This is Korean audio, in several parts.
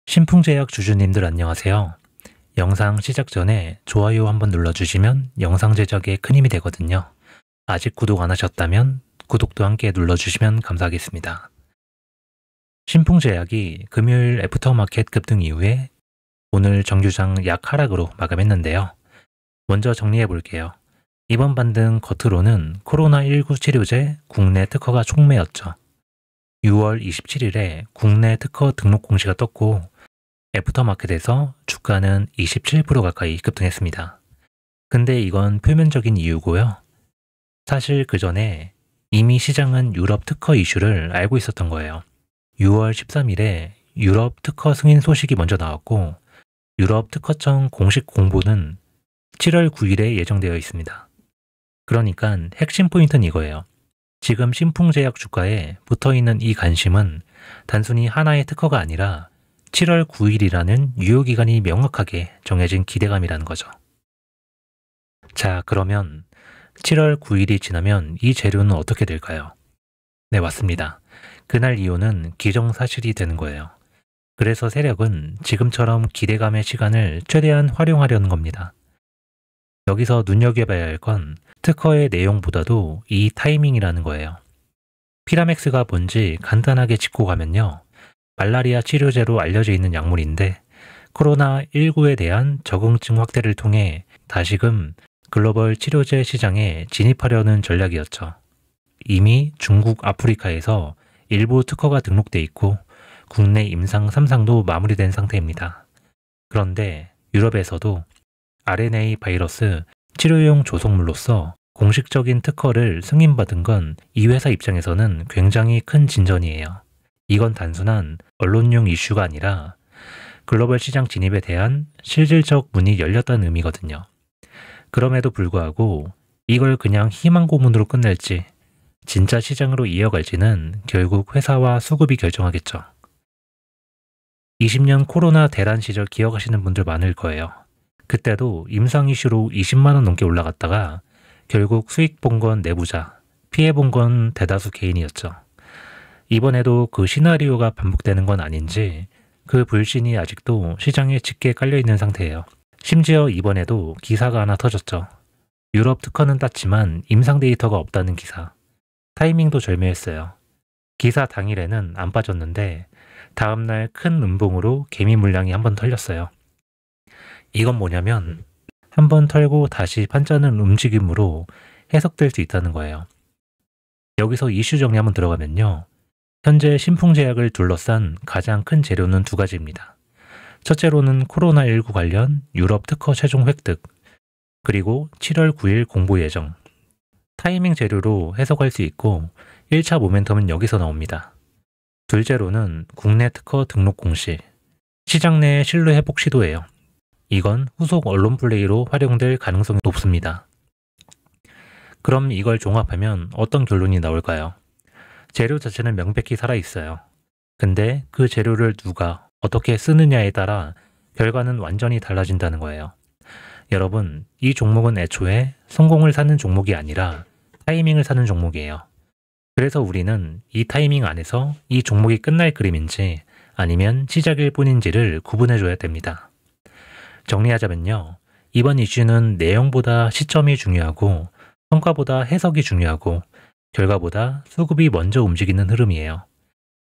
신풍제약 주주님들 안녕하세요. 영상 시작 전에 좋아요 한번 눌러주시면 영상 제작에 큰 힘이 되거든요. 아직 구독 안 하셨다면 구독도 함께 눌러주시면 감사하겠습니다. 신풍제약이 금요일 애프터마켓 급등 이후에 오늘 정규장 약 하락으로 마감했는데요. 먼저 정리해 볼게요. 이번 반등 겉으로는 코로나19 치료제 국내 특허가 촉매였죠. 6월 27일에 국내 특허 등록 공시가 떴고 애프터마켓에서 주가는 27% 가까이 급등했습니다. 근데 이건 표면적인 이유고요. 사실 그 전에 이미 시장은 유럽 특허 이슈를 알고 있었던 거예요. 6월 13일에 유럽 특허 승인 소식이 먼저 나왔고 유럽 특허청 공식 공보는 7월 9일에 예정되어 있습니다. 그러니까 핵심 포인트는 이거예요. 지금 신풍제약 주가에 붙어있는 이 관심은 단순히 하나의 특허가 아니라 7월 9일이라는 유효기간이 명확하게 정해진 기대감이라는 거죠. 자, 그러면 7월 9일이 지나면 이 재료는 어떻게 될까요? 네, 맞습니다. 그날 이후는 기정사실이 되는 거예요. 그래서 세력은 지금처럼 기대감의 시간을 최대한 활용하려는 겁니다. 여기서 눈여겨봐야 할 건 특허의 내용보다도 이 타이밍이라는 거예요. 피라맥스가 뭔지 간단하게 짚고 가면요. 말라리아 치료제로 알려져 있는 약물인데 코로나19에 대한 적응증 확대를 통해 다시금 글로벌 치료제 시장에 진입하려는 전략이었죠. 이미 중국, 아프리카에서 일부 특허가 등록돼 있고 국내 임상 3상도 마무리된 상태입니다. 그런데 유럽에서도 RNA 바이러스 치료용 조성물로서 공식적인 특허를 승인받은 건 이 회사 입장에서는 굉장히 큰 진전이에요. 이건 단순한 언론용 이슈가 아니라 글로벌 시장 진입에 대한 실질적 문이 열렸다는 의미거든요. 그럼에도 불구하고 이걸 그냥 희망 고문으로 끝낼지 진짜 시장으로 이어갈지는 결국 회사와 수급이 결정하겠죠. 20년 코로나 대란 시절 기억하시는 분들 많을 거예요. 그때도 임상 이슈로 20만 원 넘게 올라갔다가 결국 수익 본 건 내부자, 피해 본 건 대다수 개인이었죠. 이번에도 그 시나리오가 반복되는 건 아닌지 그 불신이 아직도 시장에 짙게 깔려있는 상태예요. 심지어 이번에도 기사가 하나 터졌죠. 유럽 특허는 땄지만 임상 데이터가 없다는 기사. 타이밍도 절묘했어요. 기사 당일에는 안 빠졌는데 다음날 큰 음봉으로 개미 물량이 한번 털렸어요. 이건 뭐냐면 한번 털고 다시 판짜는 움직임으로 해석될 수 있다는 거예요. 여기서 이슈 정리 한번 들어가면요. 현재 신풍제약을 둘러싼 가장 큰 재료는 두 가지입니다. 첫째로는 코로나19 관련 유럽 특허 최종 획득, 그리고 7월 9일 공보 예정. 타이밍 재료로 해석할 수 있고 1차 모멘텀은 여기서 나옵니다. 둘째로는 국내 특허 등록 공시, 시장 내 신뢰 회복 시도예요. 이건 후속 언론 플레이로 활용될 가능성이 높습니다. 그럼 이걸 종합하면 어떤 결론이 나올까요? 재료 자체는 명백히 살아있어요. 근데 그 재료를 누가 어떻게 쓰느냐에 따라 결과는 완전히 달라진다는 거예요. 여러분, 이 종목은 애초에 성공을 사는 종목이 아니라 타이밍을 사는 종목이에요. 그래서 우리는 이 타이밍 안에서 이 종목이 끝날 그림인지 아니면 시작일 뿐인지를 구분해줘야 됩니다. 정리하자면요. 이번 이슈는 내용보다 시점이 중요하고 성과보다 해석이 중요하고 결과보다 수급이 먼저 움직이는 흐름이에요.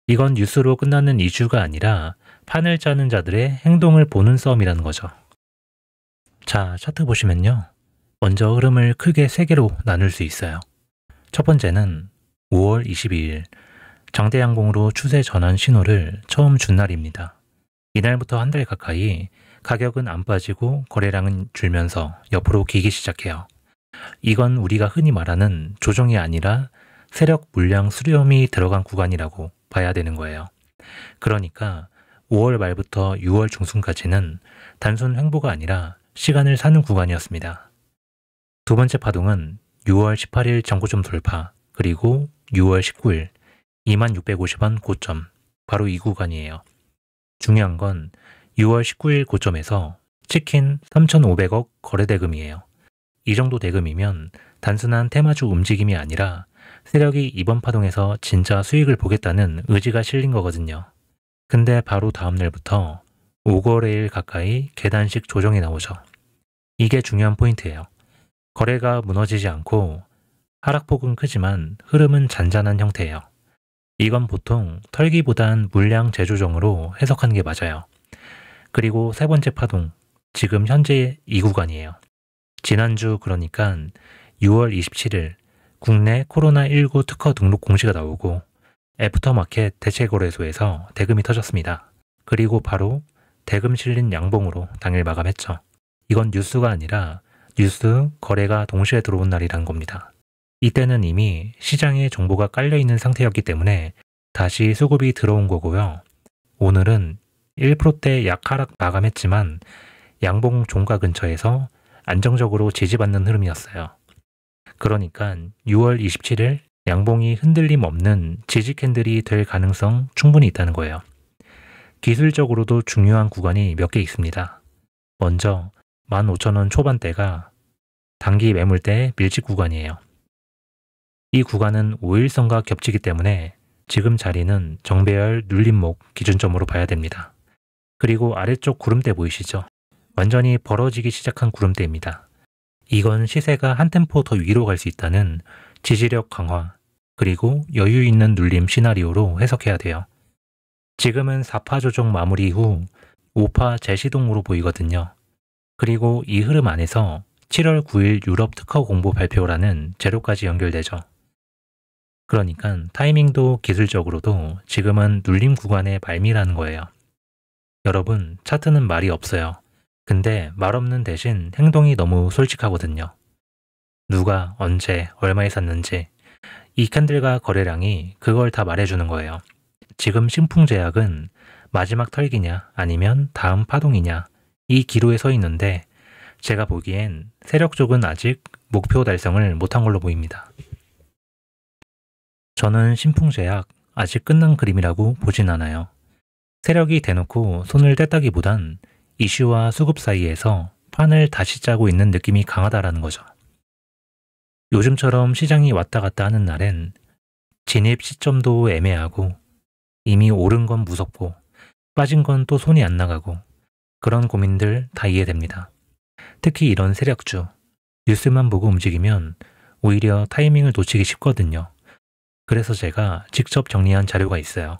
이건 뉴스로 끝나는 이슈가 아니라 판을 짜는 자들의 행동을 보는 싸움이라는 거죠. 자, 차트 보시면요. 먼저 흐름을 크게 세 개로 나눌 수 있어요. 첫 번째는 5월 22일 장대양봉으로 추세 전환 신호를 처음 준 날입니다. 이날부터 한 달 가까이 가격은 안 빠지고 거래량은 줄면서 옆으로 기기 시작해요. 이건 우리가 흔히 말하는 조정이 아니라 세력 물량 수렴이 들어간 구간이라고 봐야 되는 거예요. 그러니까 5월 말부터 6월 중순까지는 단순 횡보가 아니라 시간을 사는 구간이었습니다. 두 번째 파동은 6월 18일 전고점 돌파, 그리고 6월 19일 2650원 고점, 바로 이 구간이에요. 중요한 건 6월 19일 고점에서 치킨 3,500억 거래 대금이에요. 이 정도 대금이면 단순한 테마주 움직임이 아니라 세력이 이번 파동에서 진짜 수익을 보겠다는 의지가 실린 거거든요. 근데 바로 다음 날부터 5거래일 가까이 계단식 조정이 나오죠. 이게 중요한 포인트예요. 거래가 무너지지 않고 하락폭은 크지만 흐름은 잔잔한 형태예요. 이건 보통 털기보단 물량 재조정으로 해석하는 게 맞아요. 그리고 세 번째 파동, 지금 현재 이 구간이에요. 지난주 그러니까 6월 27일 국내 코로나19 특허 등록 공시가 나오고 애프터마켓 대체거래소에서 대금이 터졌습니다. 그리고 바로 대금 실린 양봉으로 당일 마감했죠. 이건 뉴스가 아니라 뉴스 거래가 동시에 들어온 날이란 겁니다. 이때는 이미 시장에 정보가 깔려있는 상태였기 때문에 다시 수급이 들어온 거고요. 오늘은 1%대 약하락 마감했지만 양봉 종가 근처에서 안정적으로 지지받는 흐름이었어요. 그러니까 6월 27일 양봉이 흔들림 없는 지지 캔들이 될 가능성 충분히 있다는 거예요. 기술적으로도 중요한 구간이 몇 개 있습니다. 먼저 15,000원 초반대가 단기 매물대의 밀집 구간이에요. 이 구간은 5일선과 겹치기 때문에 지금 자리는 정배열 눌림목 기준점으로 봐야 됩니다. 그리고 아래쪽 구름대 보이시죠? 완전히 벌어지기 시작한 구름대입니다. 이건 시세가 한 템포 더 위로 갈 수 있다는 지지력 강화, 그리고 여유 있는 눌림 시나리오로 해석해야 돼요. 지금은 4파 조정 마무리 후 5파 재시동으로 보이거든요. 그리고 이 흐름 안에서 7월 9일 유럽 특허 공보 발표라는 재료까지 연결되죠. 그러니까 타이밍도 기술적으로도 지금은 눌림 구간의 말미라는 거예요. 여러분, 차트는 말이 없어요. 근데 말 없는 대신 행동이 너무 솔직하거든요. 누가 언제 얼마에 샀는지 이 캔들과 거래량이 그걸 다 말해주는 거예요. 지금 신풍제약은 마지막 털기냐 아니면 다음 파동이냐 이 기로에 서 있는데 제가 보기엔 세력 쪽은 아직 목표 달성을 못한 걸로 보입니다. 저는 신풍제약 아직 끝난 그림이라고 보진 않아요. 세력이 대놓고 손을 뗐다기보단 이슈와 수급 사이에서 판을 다시 짜고 있는 느낌이 강하다라는 거죠. 요즘처럼 시장이 왔다 갔다 하는 날엔 진입 시점도 애매하고 이미 오른 건 무섭고 빠진 건 또 손이 안 나가고 그런 고민들 다 이해됩니다. 특히 이런 세력주, 뉴스만 보고 움직이면 오히려 타이밍을 놓치기 쉽거든요. 그래서 제가 직접 정리한 자료가 있어요.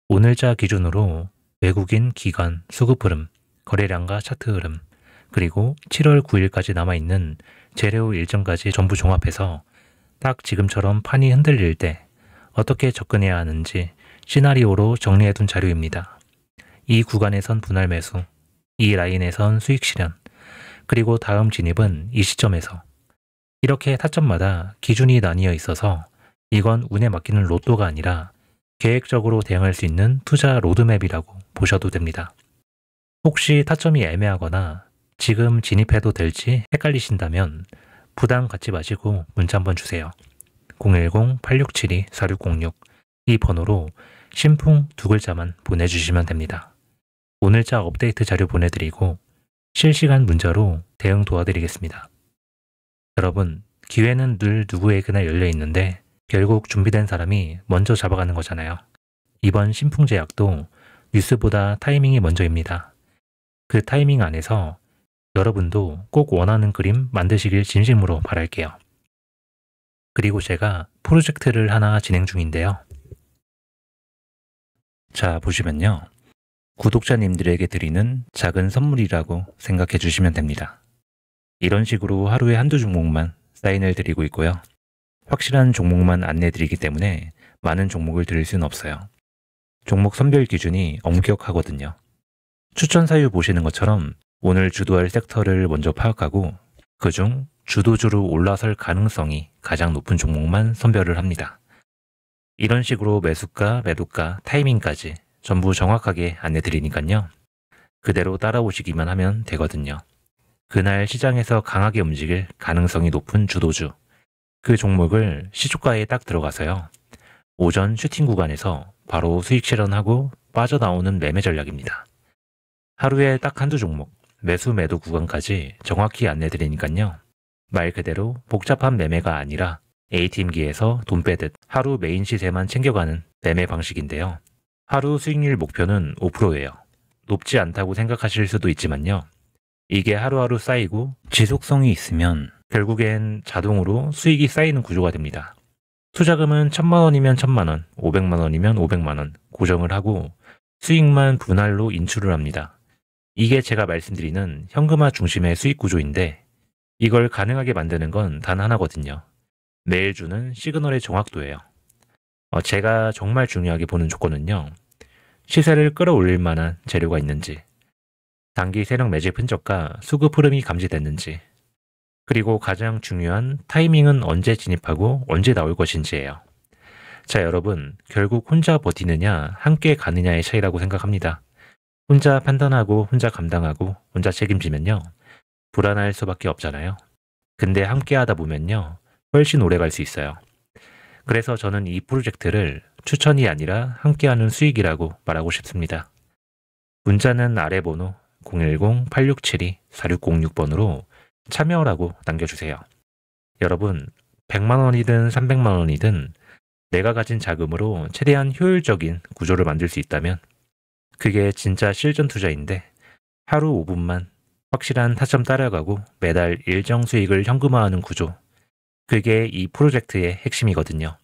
오늘자 기준으로 외국인 기관 수급 흐름, 거래량과 차트 흐름, 그리고 7월 9일까지 남아있는 재료 일정까지 전부 종합해서 딱 지금처럼 판이 흔들릴 때 어떻게 접근해야 하는지 시나리오로 정리해둔 자료입니다. 이 구간에선 분할 매수, 이 라인에선 수익 실현, 그리고 다음 진입은 이 시점에서 이렇게 타점마다 기준이 나뉘어 있어서 이건 운에 맡기는 로또가 아니라 계획적으로 대응할 수 있는 투자 로드맵이라고 보셔도 됩니다. 혹시 타점이 애매하거나 지금 진입해도 될지 헷갈리신다면 부담 갖지 마시고 문자 한번 주세요. 010-8672-4606 이 번호로 신풍 두 글자만 보내주시면 됩니다. 오늘자 업데이트 자료 보내드리고 실시간 문자로 대응 도와드리겠습니다. 여러분, 기회는 늘 누구에게나 열려 있는데 결국 준비된 사람이 먼저 잡아가는 거잖아요. 이번 신풍제약도 뉴스보다 타이밍이 먼저입니다. 그 타이밍 안에서 여러분도 꼭 원하는 그림 만드시길 진심으로 바랄게요. 그리고 제가 프로젝트를 하나 진행 중인데요. 자, 보시면요. 구독자님들에게 드리는 작은 선물이라고 생각해 주시면 됩니다. 이런 식으로 하루에 한두 종목만 사인을 드리고 있고요. 확실한 종목만 안내 드리기 때문에 많은 종목을 드릴 수는 없어요. 종목 선별 기준이 엄격하거든요. 추천 사유 보시는 것처럼 오늘 주도할 섹터를 먼저 파악하고 그중 주도주로 올라설 가능성이 가장 높은 종목만 선별을 합니다. 이런 식으로 매수가, 매도가, 타이밍까지 전부 정확하게 안내 드리니까요. 그대로 따라오시기만 하면 되거든요. 그날 시장에서 강하게 움직일 가능성이 높은 주도주, 그 종목을 시초가에 딱 들어가서요. 오전 슈팅 구간에서 바로 수익 실현하고 빠져나오는 매매 전략입니다. 하루에 딱 한두 종목, 매수 매도 구간까지 정확히 안내 드리니까요. 말 그대로 복잡한 매매가 아니라 ATM기에서 돈 빼듯 하루 메인 시세만 챙겨가는 매매 방식인데요. 하루 수익률 목표는 5%예요. 높지 않다고 생각하실 수도 있지만요. 이게 하루하루 쌓이고 지속성이 있으면 결국엔 자동으로 수익이 쌓이는 구조가 됩니다. 투자금은 1,000만 원이면 1,000만 원, 500만 원이면 500만 원 고정을 하고 수익만 분할로 인출을 합니다. 이게 제가 말씀드리는 현금화 중심의 수익 구조인데 이걸 가능하게 만드는 건 단 하나거든요. 매일 주는 시그널의 정확도예요. 제가 정말 중요하게 보는 조건은요. 시세를 끌어올릴 만한 재료가 있는지, 단기 세력 매집 흔적과 수급 흐름이 감지됐는지, 그리고 가장 중요한 타이밍은 언제 진입하고 언제 나올 것인지예요. 자, 여러분, 결국 혼자 버티느냐, 함께 가느냐의 차이라고 생각합니다. 혼자 판단하고, 혼자 감당하고, 혼자 책임지면요. 불안할 수밖에 없잖아요. 근데 함께 하다 보면요. 훨씬 오래 갈 수 있어요. 그래서 저는 이 프로젝트를 추천이 아니라 함께하는 수익이라고 말하고 싶습니다. 문자는 아래 번호 010-8672-4606번으로 참여라고 남겨주세요. 여러분, 100만 원이든 300만 원이든 내가 가진 자금으로 최대한 효율적인 구조를 만들 수 있다면 그게 진짜 실전 투자인데 하루 5분만 확실한 타점 따라가고 매달 일정 수익을 현금화하는 구조. 그게 이 프로젝트의 핵심이거든요.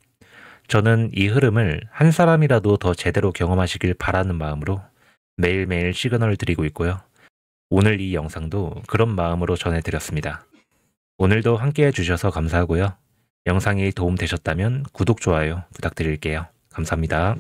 저는 이 흐름을 한 사람이라도 더 제대로 경험하시길 바라는 마음으로 매일매일 시그널을 드리고 있고요. 오늘 이 영상도 그런 마음으로 전해드렸습니다. 오늘도 함께 해주셔서 감사하고요. 영상이 도움되셨다면 구독, 좋아요 부탁드릴게요. 감사합니다.